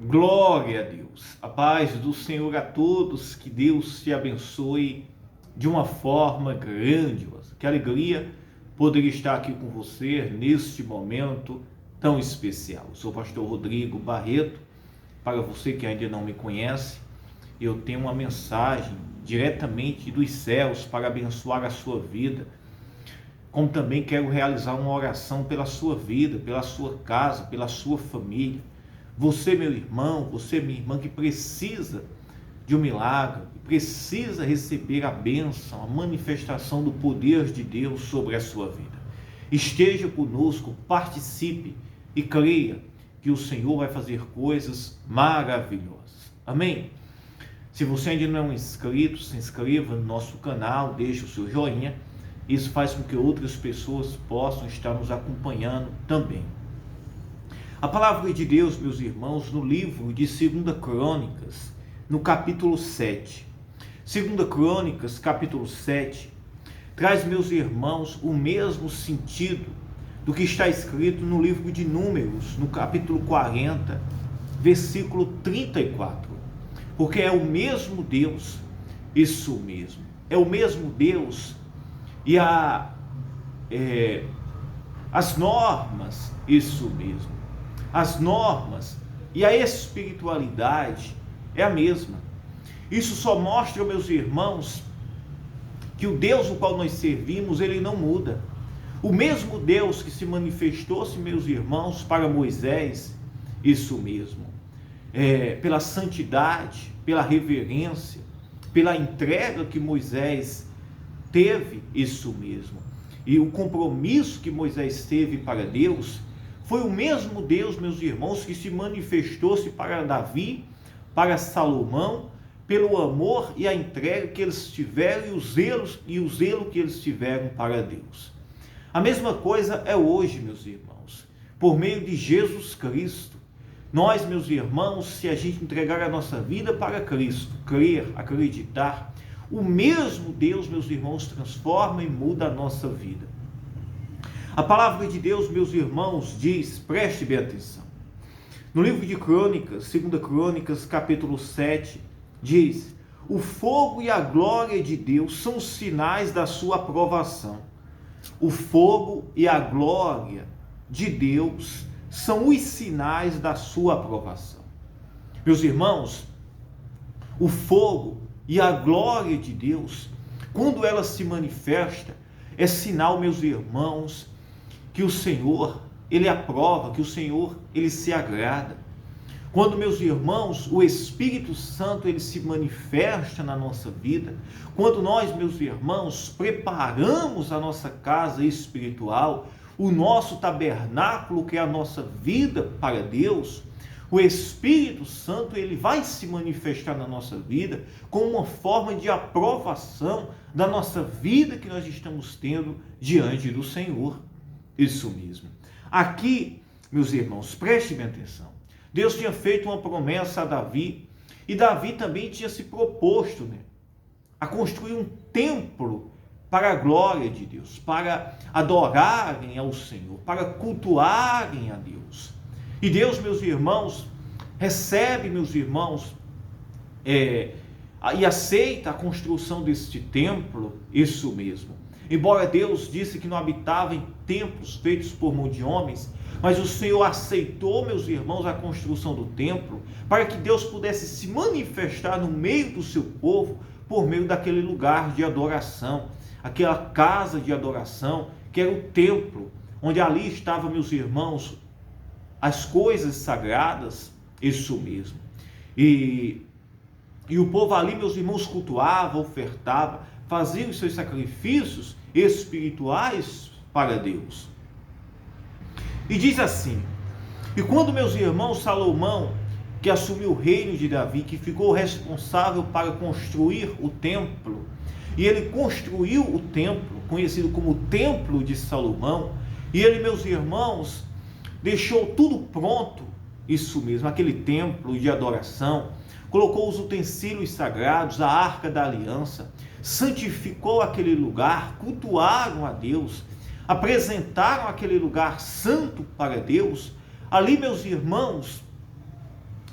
Glória a Deus. A paz do Senhor a todos. Que Deus te abençoe de uma forma grandiosa. Que alegria poder estar aqui com você neste momento tão especial. Eu sou o pastor Rodrigo Barreto. Para você que ainda não me conhece, eu tenho uma mensagem diretamente dos céus para abençoar a sua vida. Como também quero realizar uma oração pela sua vida, pela sua casa, pela sua família. Você, meu irmão, você, minha irmã, que precisa de um milagre, que precisa receber a bênção, a manifestação do poder de Deus sobre a sua vida. Esteja conosco, participe e creia que o Senhor vai fazer coisas maravilhosas. Amém? Se você ainda não é um inscrito, se inscreva no nosso canal, deixe o seu joinha. Isso faz com que outras pessoas possam estar nos acompanhando também. A palavra de Deus, meus irmãos, no livro de 2 Crônicas, no capítulo 7. 2 Crônicas, capítulo 7, traz, meus irmãos, o mesmo sentido do que está escrito no livro de Números, no capítulo 40, versículo 34. Porque é o mesmo Deus, isso mesmo, é o mesmo Deus e as normas, isso mesmo. As normas e a espiritualidade é a mesma. Isso só mostra, meus irmãos, que o Deus o qual nós servimos, ele não muda. O mesmo Deus que se manifestou, meus irmãos, para Moisés, isso mesmo, pela santidade, pela reverência, pela entrega que Moisés teve, isso mesmo, e o compromisso que Moisés teve para Deus, foi o mesmo Deus, meus irmãos, que se manifestou-se para Davi, para Salomão, pelo amor e a entrega que eles tiveram e o zelo que eles tiveram para Deus. A mesma coisa é hoje, meus irmãos, por meio de Jesus Cristo. Nós, meus irmãos, se a gente entregar a nossa vida para Cristo, crer, acreditar, o mesmo Deus, meus irmãos, transforma e muda a nossa vida. A palavra de Deus, meus irmãos, diz, preste bem atenção. No livro de Crônicas, 2 Crônicas, capítulo 7, diz: o fogo e a glória de Deus são sinais da sua aprovação. O fogo e a glória de Deus são os sinais da sua aprovação. Meus irmãos, o fogo e a glória de Deus, quando ela se manifesta, é sinal, meus irmãos, que o Senhor, ele aprova, que o Senhor, ele se agrada. Quando, meus irmãos, o Espírito Santo, ele se manifesta na nossa vida, quando nós, meus irmãos, preparamos a nossa casa espiritual, o nosso tabernáculo, que é a nossa vida para Deus, o Espírito Santo, ele vai se manifestar na nossa vida como uma forma de aprovação da nossa vida que nós estamos tendo diante do Senhor. Isso mesmo. Aqui, meus irmãos, prestem bem atenção. Deus tinha feito uma promessa a Davi, e Davi também tinha se proposto, a construir um templo para a glória de Deus, para adorarem ao Senhor, para cultuarem a Deus. E Deus, meus irmãos, recebe, meus irmãos, e aceita a construção deste templo, isso mesmo. Embora Deus disse que não habitava em templos feitos por mão de homens, mas o Senhor aceitou, meus irmãos, a construção do templo, para que Deus pudesse se manifestar no meio do seu povo, por meio daquele lugar de adoração, aquela casa de adoração, que era o templo, onde ali estavam, meus irmãos, as coisas sagradas, isso mesmo. E o povo ali, meus irmãos, cultuava, ofertava, fazia os seus sacrifícios espirituais para Deus. E diz assim: e quando, meus irmãos, Salomão, que assumiu o reino de Davi, que ficou responsável para construir o templo, e ele construiu o templo, conhecido como o Templo de Salomão, e ele, meus irmãos, deixou tudo pronto, isso mesmo, aquele templo de adoração, colocou os utensílios sagrados, a arca da aliança, santificou aquele lugar, cultuaram a Deus, apresentaram aquele lugar santo para Deus. Ali, meus irmãos,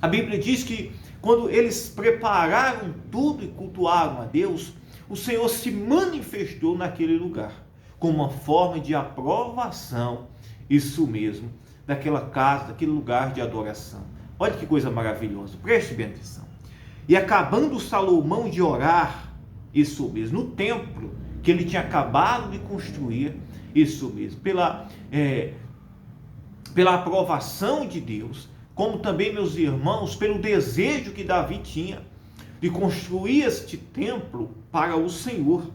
A Bíblia diz que quando eles prepararam tudo e cultuaram a Deus, o Senhor se manifestou naquele lugar, como uma forma de aprovação, isso mesmo, daquela casa, daquele lugar de adoração. Olha que coisa maravilhosa, preste bem atenção. E acabando Salomão de orar, isso mesmo, no templo que ele tinha acabado de construir, isso mesmo, pela aprovação de Deus, como também, meus irmãos, pelo desejo que Davi tinha de construir este templo para o Senhor.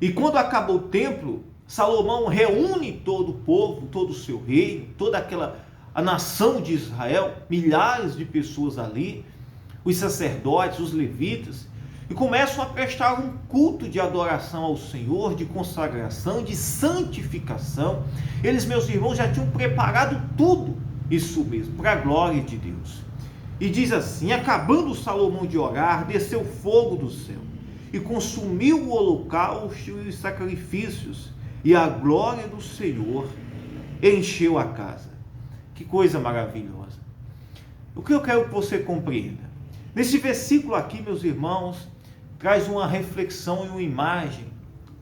E quando acabou o templo, Salomão reúne todo o povo, todo o seu reino, toda a nação de Israel, milhares de pessoas ali, os sacerdotes, os levitas, e começam a prestar um culto de adoração ao Senhor, de consagração, de santificação. Eles, meus irmãos, já tinham preparado tudo, isso mesmo, para a glória de Deus. E diz assim: acabando Salomão de orar, desceu fogo do céu, e consumiu o holocausto e os sacrifícios, e a glória do Senhor encheu a casa. Que coisa maravilhosa! O que eu quero que você compreenda? Nesse versículo aqui, meus irmãos, traz uma reflexão e uma imagem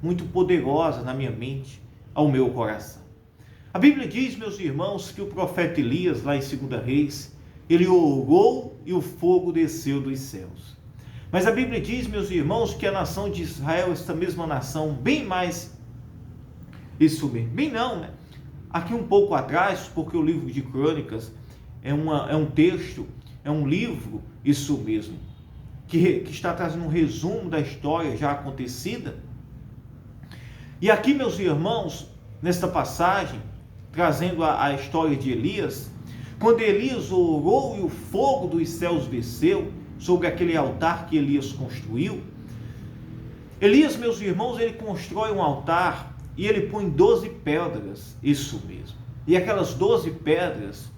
muito poderosa na minha mente, ao meu coração. A Bíblia diz, meus irmãos, que o profeta Elias, lá em 2 Reis, ele orou e o fogo desceu dos céus. Mas a Bíblia diz, meus irmãos, que a nação de Israel, essa mesma nação, bem mais, isso mesmo, bem não, né? Aqui um pouco atrás, porque o livro de Crônicas é um texto, é um livro, isso mesmo, que está trazendo um resumo da história já acontecida. E aqui, meus irmãos, nesta passagem, trazendo a história de Elias, quando Elias orou e o fogo dos céus desceu sobre aquele altar que Elias construiu, Elias, meus irmãos, ele constrói um altar e ele põe 12 pedras, isso mesmo. E aquelas 12 pedras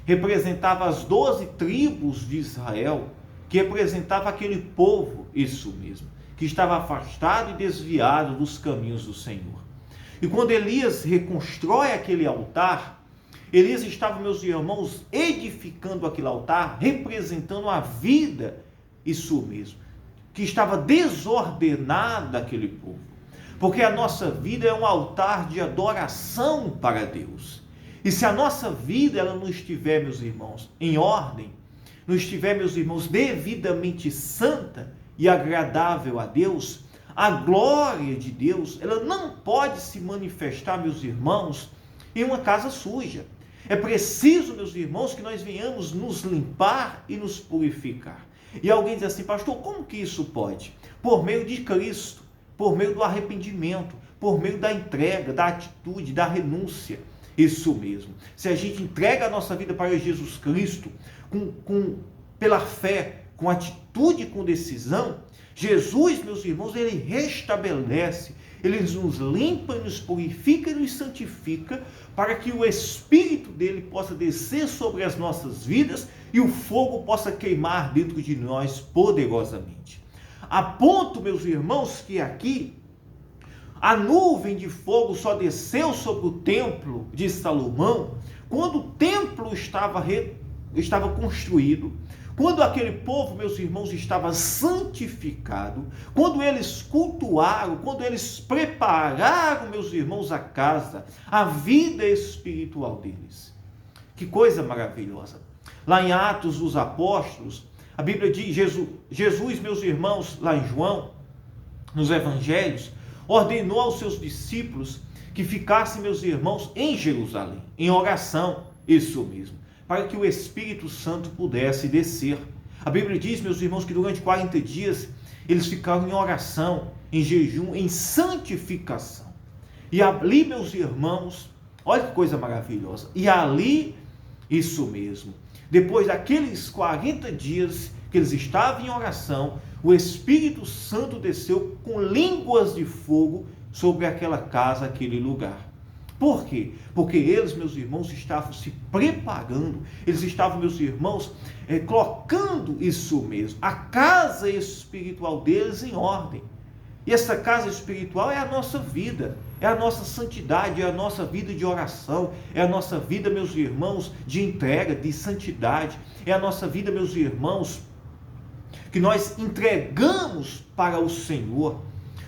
representavam as 12 tribos de Israel, que representava aquele povo, isso mesmo, que estava afastado e desviado dos caminhos do Senhor. E quando Elias reconstrói aquele altar, Elias estava, meus irmãos, edificando aquele altar, representando a vida, isso mesmo, que estava desordenada aquele povo. Porque a nossa vida é um altar de adoração para Deus. E se a nossa vida ela não estiver, meus irmãos, em ordem, não estiver, meus irmãos, devidamente santa e agradável a Deus, a glória de Deus, ela não pode se manifestar, meus irmãos, em uma casa suja. É preciso, meus irmãos, que nós venhamos nos limpar e nos purificar. E alguém diz assim: pastor, como que isso pode? Por meio de Cristo, por meio do arrependimento, por meio da entrega, da atitude, da renúncia. Isso mesmo. Se a gente entrega a nossa vida para Jesus Cristo, pela fé, com atitude e com decisão, Jesus, meus irmãos, ele restabelece, ele nos limpa, nos purifica e nos santifica, para que o Espírito dele possa descer sobre as nossas vidas e o fogo possa queimar dentro de nós poderosamente. A ponto, meus irmãos, que aqui a nuvem de fogo só desceu sobre o templo de Salomão quando o templo estava construído, quando aquele povo, meus irmãos, estava santificado, quando eles cultuaram, quando eles prepararam, meus irmãos, a casa, a vida espiritual deles. Que coisa maravilhosa! Lá em Atos dos Apóstolos, a Bíblia diz, Jesus, meus irmãos, lá em João, nos Evangelhos, ordenou aos seus discípulos que ficassem, meus irmãos, em Jerusalém, em oração, isso mesmo, para que o Espírito Santo pudesse descer. A Bíblia diz, meus irmãos, que durante 40 dias eles ficaram em oração, em jejum, em santificação. E ali, meus irmãos, olha que coisa maravilhosa, e ali, isso mesmo, depois daqueles 40 dias que eles estavam em oração, o Espírito Santo desceu com línguas de fogo sobre aquela casa, aquele lugar. Por quê? Porque eles, meus irmãos, estavam se preparando, eles estavam, meus irmãos, colocando isso mesmo, a casa espiritual deles em ordem. E essa casa espiritual é a nossa vida, é a nossa santidade, é a nossa vida de oração, é a nossa vida, meus irmãos, de entrega, de santidade, é a nossa vida, meus irmãos, que nós entregamos para o Senhor.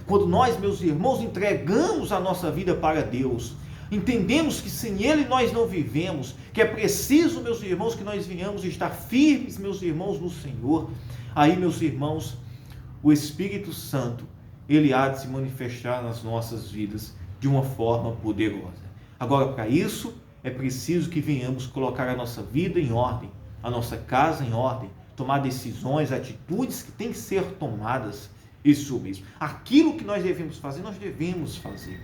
Quando nós, meus irmãos, entregamos a nossa vida para Deus, entendemos que sem Ele nós não vivemos, que é preciso, meus irmãos, que nós venhamos estar firmes, meus irmãos, no Senhor. Aí, meus irmãos, o Espírito Santo, Ele há de se manifestar nas nossas vidas de uma forma poderosa. Agora, para isso, é preciso que venhamos colocar a nossa vida em ordem, a nossa casa em ordem, tomar decisões, atitudes que têm que ser tomadas. Isso mesmo. Aquilo que nós devemos fazer, nós devemos fazer.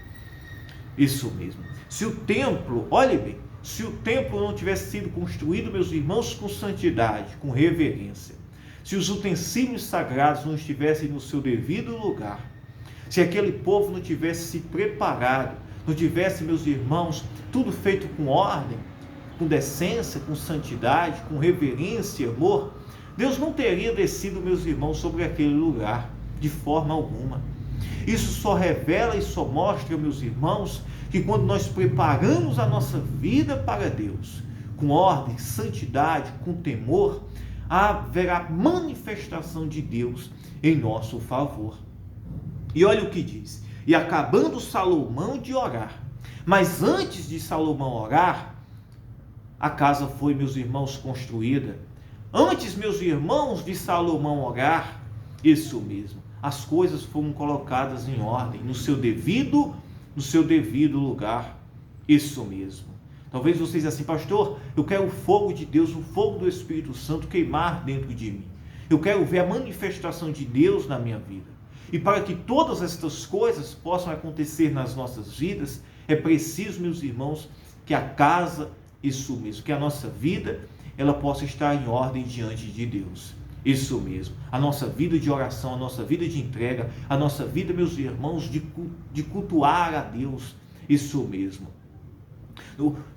Isso mesmo. Se o templo, olhe bem, se o templo não tivesse sido construído, meus irmãos, com santidade, com reverência, se os utensílios sagrados não estivessem no seu devido lugar, se aquele povo não tivesse se preparado, não tivesse, meus irmãos, tudo feito com ordem, com decência, com santidade, com reverência e amor, Deus não teria descido, meus irmãos, sobre aquele lugar, de forma alguma. Isso só revela e só mostra, meus irmãos, que quando nós preparamos a nossa vida para Deus, com ordem, santidade, com temor, haverá manifestação de Deus em nosso favor. E olha o que diz: e acabando Salomão de orar, mas antes de Salomão orar, a casa foi, meus irmãos, construída. Antes, meus irmãos, de Salomão orar, isso mesmo, as coisas foram colocadas em ordem, no seu devido lugar. Isso mesmo. Talvez vocês dizem assim: pastor, eu quero o fogo de Deus, o fogo do Espírito Santo queimar dentro de mim. Eu quero ver a manifestação de Deus na minha vida. E para que todas estas coisas possam acontecer nas nossas vidas, é preciso, meus irmãos, que a casa, isso mesmo, que a nossa vida, ela possa estar em ordem diante de Deus. Isso mesmo. A nossa vida de oração, a nossa vida de entrega, a nossa vida, meus irmãos, de cultuar a Deus. Isso mesmo.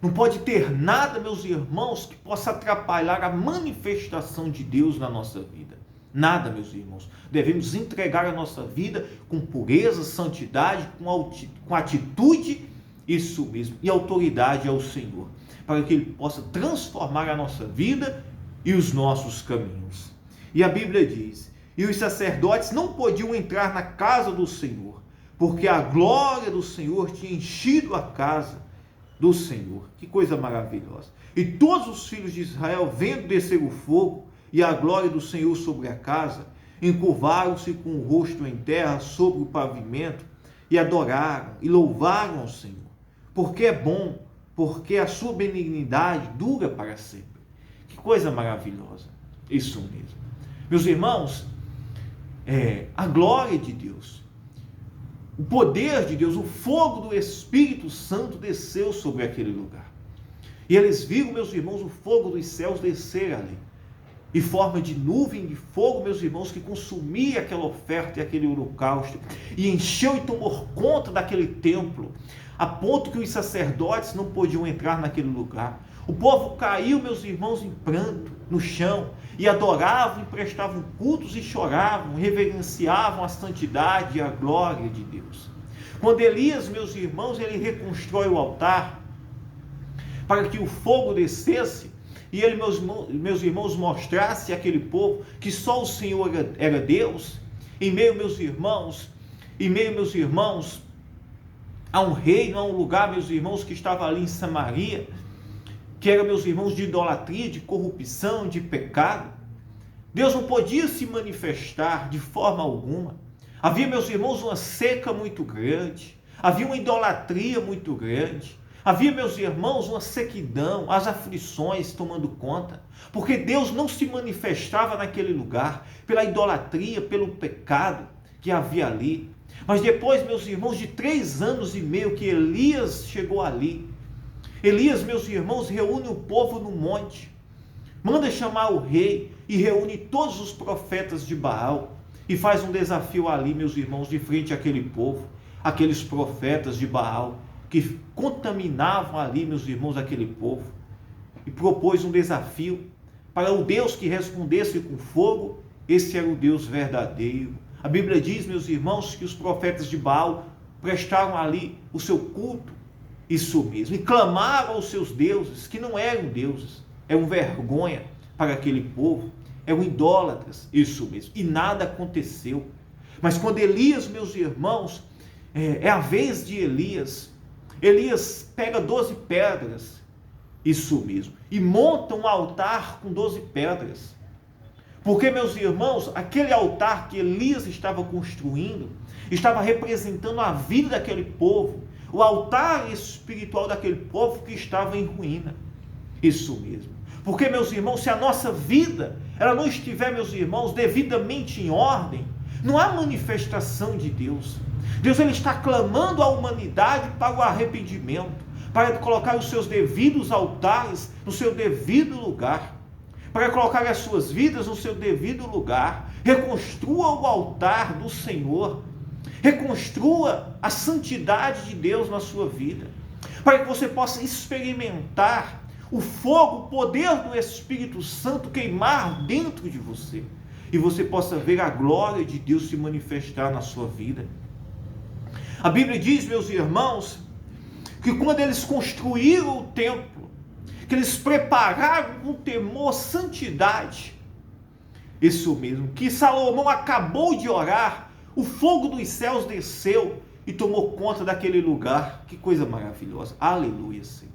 Não pode ter nada, meus irmãos, que possa atrapalhar a manifestação de Deus na nossa vida. Nada, meus irmãos. Devemos entregar a nossa vida com pureza, santidade, com atitude, isso mesmo, e autoridade ao Senhor, para que Ele possa transformar a nossa vida e os nossos caminhos. E a Bíblia diz: e os sacerdotes não podiam entrar na casa do Senhor, porque a glória do Senhor tinha enchido a casa do Senhor. Que coisa maravilhosa! E todos os filhos de Israel, vendo descer o fogo e a glória do Senhor sobre a casa, encurvaram-se com o rosto em terra sobre o pavimento e adoraram e louvaram ao Senhor, porque é bom, porque a sua benignidade dura para sempre. Que coisa maravilhosa! Isso mesmo. Meus irmãos, a glória de Deus, o poder de Deus, o fogo do Espírito Santo desceu sobre aquele lugar. E eles viram, meus irmãos, o fogo dos céus descer ali, em forma de nuvem de fogo, meus irmãos, que consumia aquela oferta e aquele holocausto, e encheu e tomou conta daquele templo, a ponto que os sacerdotes não podiam entrar naquele lugar. O povo caiu, meus irmãos, em pranto, no chão, e adoravam, e prestavam cultos e choravam, reverenciavam a santidade e a glória de Deus. Quando Elias, meus irmãos, ele reconstrói o altar, para que o fogo descesse, e ele, meus irmãos, mostrasse àquele povo que só o Senhor era Deus, em meio, meus irmãos, a um reino, a um lugar, meus irmãos, que estava ali em Samaria, que era, meus irmãos, de idolatria, de corrupção, de pecado. Deus não podia se manifestar de forma alguma. Havia, meus irmãos, uma seca muito grande, havia uma idolatria muito grande, havia, meus irmãos, uma sequidão, as aflições tomando conta, porque Deus não se manifestava naquele lugar, pela idolatria, pelo pecado que havia ali. Mas depois, meus irmãos, de 3 anos e meio que Elias chegou ali, Elias, meus irmãos, reúne o povo no monte, manda chamar o rei e reúne todos os profetas de Baal e faz um desafio ali, meus irmãos, de frente àquele povo, aqueles profetas de Baal que contaminavam ali, meus irmãos, aquele povo, e propôs um desafio para o Deus que respondesse com fogo. Esse era o Deus verdadeiro, A Bíblia diz, meus irmãos, que os profetas de Baal prestaram ali o seu culto, isso mesmo, e clamavam aos seus deuses, que não eram deuses, eram vergonha para aquele povo, eram idólatras, isso mesmo, e nada aconteceu. Mas quando Elias, meus irmãos, é a vez de Elias pega 12 pedras, isso mesmo, e monta um altar com 12 pedras. Porque, meus irmãos, aquele altar que Elias estava construindo, estava representando a vida daquele povo, o altar espiritual daquele povo que estava em ruína. Isso mesmo. Porque, meus irmãos, se a nossa vida, ela não estiver, meus irmãos, devidamente em ordem, não há manifestação de Deus. Deus, ele está clamando à humanidade para o arrependimento, para colocar os seus devidos altares no seu devido lugar, para colocar as suas vidas no seu devido lugar. Reconstrua o altar do Senhor, reconstrua a santidade de Deus na sua vida, para que você possa experimentar o fogo, o poder do Espírito Santo queimar dentro de você, e você possa ver a glória de Deus se manifestar na sua vida. A Bíblia diz, meus irmãos, que quando eles construíram o templo, que eles prepararam com temor, santidade, isso mesmo, que Salomão acabou de orar, o fogo dos céus desceu e tomou conta daquele lugar. Que coisa maravilhosa, aleluia, Senhor,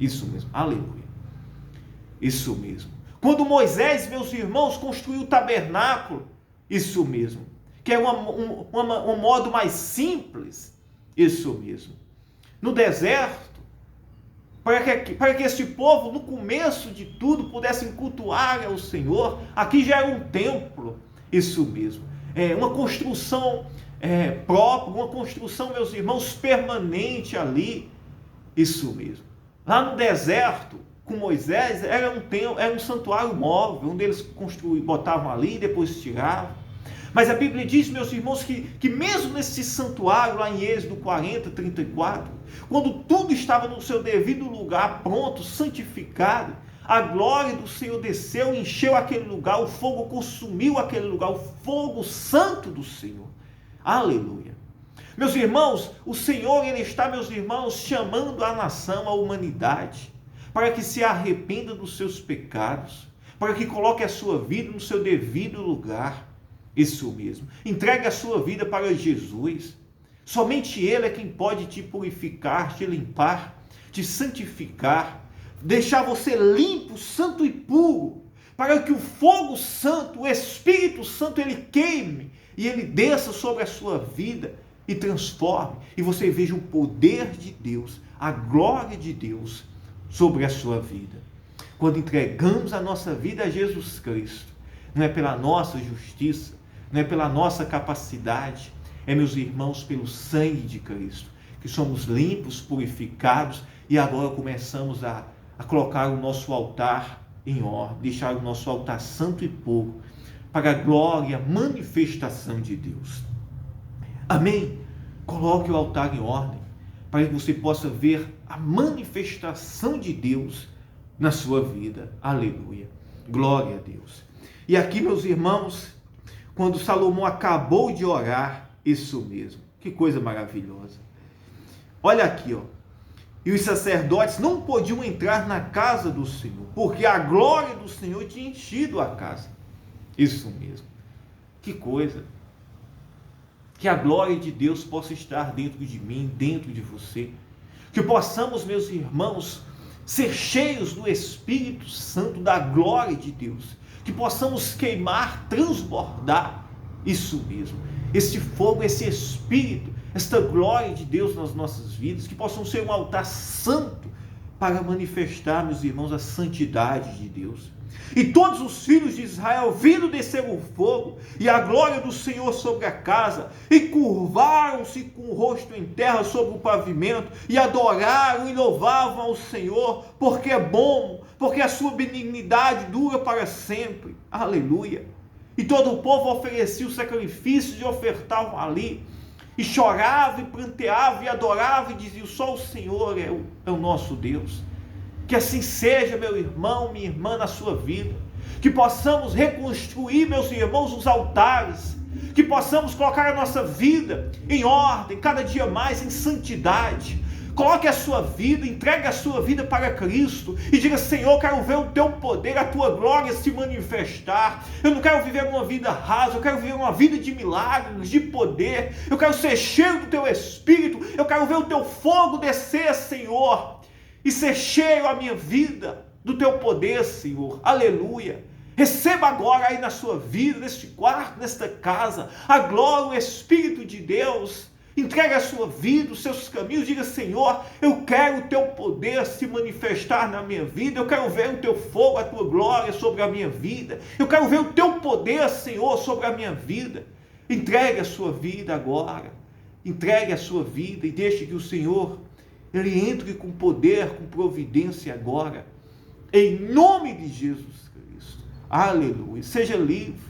isso mesmo, aleluia, isso mesmo. Quando Moisés, meus irmãos, construiu o tabernáculo, isso mesmo, que é um modo mais simples, isso mesmo, no deserto, para que este povo, no começo de tudo, pudessem cultuar ao Senhor. Aqui já era um templo, isso mesmo, uma construção própria, uma construção, meus irmãos, permanente ali, isso mesmo. Lá no deserto, com Moisés, era um santuário móvel, onde eles botavam ali e depois tiravam. Mas a Bíblia diz, meus irmãos, que mesmo nesse santuário, lá em Êxodo 40, 34, quando tudo estava no seu devido lugar, pronto, santificado, a glória do Senhor desceu, encheu aquele lugar, o fogo consumiu aquele lugar, o fogo santo do Senhor. Aleluia. Meus irmãos, o Senhor, ele está, meus irmãos, chamando a nação, a humanidade, para que se arrependa dos seus pecados, para que coloque a sua vida no seu devido lugar. Isso mesmo. Entregue a sua vida para Jesus. Somente Ele é quem pode te purificar, te limpar, te santificar, deixar você limpo, santo e puro, para que o fogo santo, o Espírito Santo, ele queime e ele desça sobre a sua vida e transforme, e você veja o poder de Deus, a glória de Deus sobre a sua vida. Quando entregamos a nossa vida a Jesus Cristo, não é pela nossa justiça, não é pela nossa capacidade, é, meus irmãos, pelo sangue de Cristo, que somos limpos, purificados, e agora começamos a colocar o nosso altar em ordem, deixar o nosso altar santo e puro, para a glória, a manifestação de Deus. Amém? Coloque o altar em ordem, para que você possa ver a manifestação de Deus na sua vida. Aleluia. Glória a Deus. E aqui, meus irmãos, quando Salomão acabou de orar, isso mesmo, que coisa maravilhosa. Olha aqui, ó. E os sacerdotes não podiam entrar na casa do Senhor, porque a glória do Senhor tinha enchido a casa. Isso mesmo. Que coisa. Que a glória de Deus possa estar dentro de mim, dentro de você. Que possamos, meus irmãos, ser cheios do Espírito Santo, da glória de Deus. Que possamos queimar, transbordar, isso mesmo, esse fogo, esse Espírito, esta glória de Deus nas nossas vidas, que possam ser um altar santo para manifestar, meus irmãos, a santidade de Deus. E todos os filhos de Israel viram descer o fogo e a glória do Senhor sobre a casa, e curvaram-se com o rosto em terra sobre o pavimento, e adoraram e louvavam ao Senhor, porque é bom, porque a sua benignidade dura para sempre. Aleluia. E todo o povo oferecia os sacrifícios e ofertavam ali, e chorava e pranteava e adorava e dizia: só o Senhor é o nosso Deus. Que assim seja, meu irmão, minha irmã, na sua vida. Que possamos reconstruir, meus irmãos, os altares. que possamos colocar a nossa vida em ordem, cada dia mais em santidade. Coloque a sua vida, entregue a sua vida para Cristo e diga: Senhor, eu quero ver o teu poder, a tua glória se manifestar. Eu não quero viver uma vida rasa, eu quero viver uma vida de milagres, de poder. Eu quero ser cheio do teu Espírito, eu quero ver o teu fogo descer, Senhor, e ser cheio a minha vida do teu poder, Senhor. Aleluia. Receba agora aí na sua vida, neste quarto, nesta casa, a glória, o Espírito de Deus. Entregue a sua vida, os seus caminhos, diga: Senhor, eu quero o teu poder se manifestar na minha vida, eu quero ver o teu fogo, a tua glória sobre a minha vida, eu quero ver o teu poder, Senhor, sobre a minha vida. Entregue a sua vida agora, entregue a sua vida e deixe que o Senhor, Ele entre com poder, com providência agora, em nome de Jesus Cristo. Aleluia. Seja livre,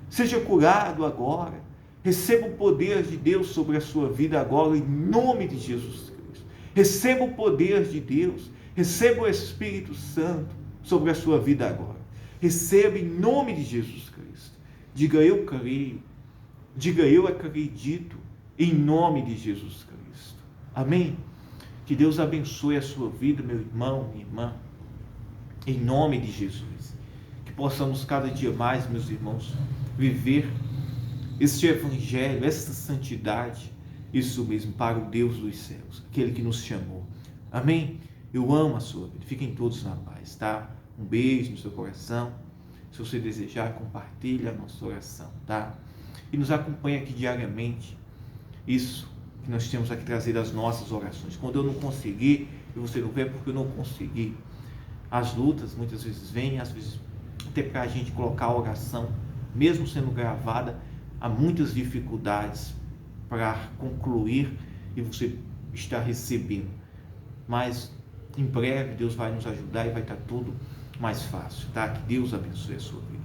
seja curado agora. Receba o poder de Deus sobre a sua vida agora, em nome de Jesus Cristo. Receba o poder de Deus, receba o Espírito Santo sobre a sua vida agora. Receba em nome de Jesus Cristo. Diga: eu creio. Diga: eu acredito, em nome de Jesus Cristo. Amém? Que Deus abençoe a sua vida, meu irmão, minha irmã, em nome de Jesus. Que possamos cada dia mais, meus irmãos, viver este evangelho, esta santidade, isso mesmo, para o Deus dos céus, aquele que nos chamou. Amém? Eu amo a sua vida. Fiquem todos na paz, tá? Um beijo no seu coração. Se você desejar, compartilhe a nossa oração, tá? E nos acompanhe aqui diariamente. Isso que nós temos aqui trazer as nossas orações. Quando eu não conseguir, e você não vê, é porque eu não consegui. As lutas muitas vezes vêm, às vezes até para a gente colocar a oração, mesmo sendo gravada, há muitas dificuldades para concluir e você está recebendo. Mas em breve Deus vai nos ajudar e vai estar tudo mais fácil, tá? Que Deus abençoe a sua vida.